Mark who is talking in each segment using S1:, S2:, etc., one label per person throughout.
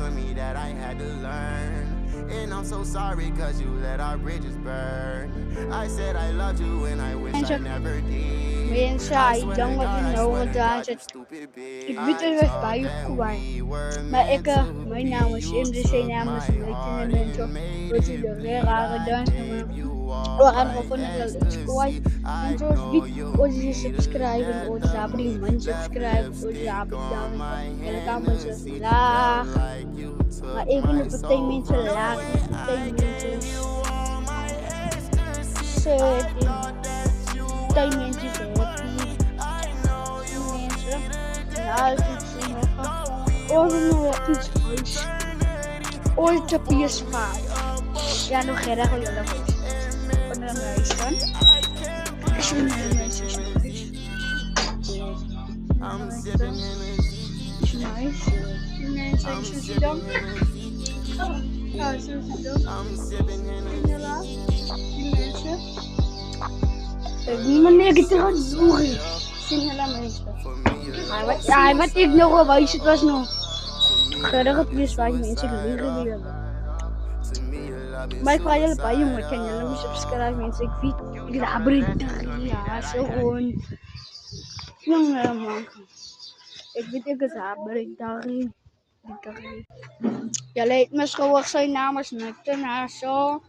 S1: showing me that I had to learn. And I'm so sorry cause you let our bridges burn. I said I loved you and I wish I never did.
S2: Mensen,
S1: I
S2: ik
S1: swear
S2: denk
S1: to
S2: wat
S1: God,
S2: ik
S1: I
S2: nou
S1: swear to
S2: gedaan
S1: God, you
S2: zit.
S1: stupid bitch.
S2: Ik weet er
S1: I
S2: weer bij je
S1: thought that
S2: kwijt.
S1: we were
S2: Maar
S1: meant to
S2: mijn
S1: be.
S2: naam is
S1: You
S2: MDC,
S1: took
S2: namens
S1: my
S2: een beetje
S1: heart
S2: mensen.
S1: and made
S2: Weet je,
S1: it
S2: de
S1: bleed.
S2: rare
S1: I
S2: dansen.
S1: gave you all
S2: We gaan
S1: my
S2: gewoon naar de
S1: ecstasy.
S2: squad.
S1: I
S2: En zoals
S1: know
S2: wie
S1: you
S2: onze
S1: needed
S2: subscriben,
S1: that
S2: onze
S1: love
S2: abri
S1: me.
S2: man
S1: Left
S2: subscribe, onze
S1: lipstick
S2: abri
S1: on
S2: dan.
S1: my
S2: En dan gaan we ze
S1: Hennessy. Felt
S2: laag.
S1: like you
S2: Maar
S1: took
S2: even
S1: my
S2: op het
S1: soul
S2: mensen
S1: from
S2: laag,
S1: me.
S2: op het
S1: I
S2: mensen
S1: gave you all my ecstasy. I
S2: 17.
S1: thought that you
S2: Twee
S1: were
S2: mensen
S1: meant
S2: happy.
S1: for me. I know you
S2: Mensen.
S1: needed
S2: Nou,
S1: that
S2: het is
S1: love me.
S2: mega.
S1: Thought we
S2: Oh,
S1: were
S2: nog iets
S1: meant
S2: huis.
S1: for eternity.
S2: Ooit
S1: You
S2: op
S1: pulled
S2: PS5.
S1: me above
S2: Ja, nog geen regel, jullie huis.
S1: and
S2: Van de
S1: meant
S2: huis
S1: to
S2: dan.
S1: be. I can't
S2: Als je naar de mensen is huis.
S1: I'm sipping Hennessy.
S2: Is nice. Mensen,
S1: I'm
S2: is het
S1: sipping
S2: dan?
S1: Hennessy.
S2: Ja, is het dan?
S1: I'm sipping Hennessy.
S2: Inderdaad. Die mensen. Meneer, ik ga het doen. Singela mensen. Ja, wat ik nog wel weet, het was nog. Gerige plus 5 mensen leren willen. Maar ik vraag jullie bij jongen, kan jullie me subscribe mensen? Ik weet, ik ga brengen. Ja, zo gewoon. Jongen man. Ik weet, ik ga brengen. Ja, leed me schoon zijn naam is Nekten zo.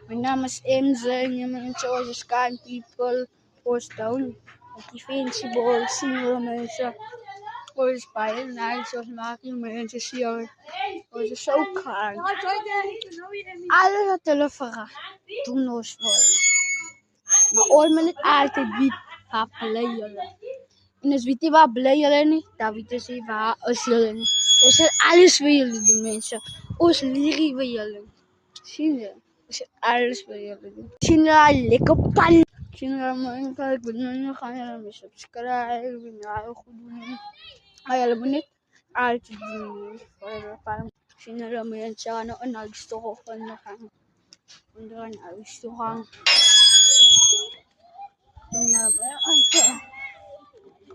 S2: Mijn naam is Imze en je mensen zoals Sky People, Postdown. Die Invincible, single mensen. Ons bij en hij zoals maken mensen zien. Ons is zo klein. Alles wat hulle vragen, doen ons voor. Maar ooit maar niet altijd wie waar blij jullie. En als weet je waar blij jullie niet, dan weet je waar als jullie niet. Ons zal alles voor jullie doen mensen. Ons liegen voor jullie. Zie je? Ons zal alles voor jullie doen. Zie je lekker pan. Zie je man, ik ben nu gaan jullie me subscribe. Ja, heel goed doen. Maar jullie moeten niet altijd doen voor de pan. Zie je mensen gaan een huis toch gaan. Und dann huis toe gaan.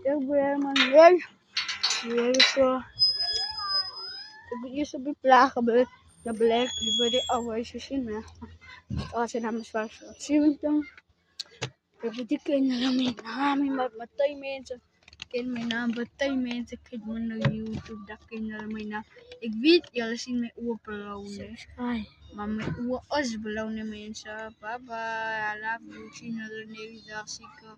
S2: Ik ben helemaal leeg. Weer zo. Ik ben eerst op de plagen bij de blijk bij de oude zien. Als je naar mijn zwaar zien dan. Ik ben die kinderen mijn naam met twee mensen. Ik ken mijn naam met twee mensen. Ik ken mijn YouTube. Dat kinderen mijn naam. Ik weet jullie zien mijn oor belonen. Maar mijn oor is belonen mensen. Bye bye. I love you. Ik zie jullie de dag zieken.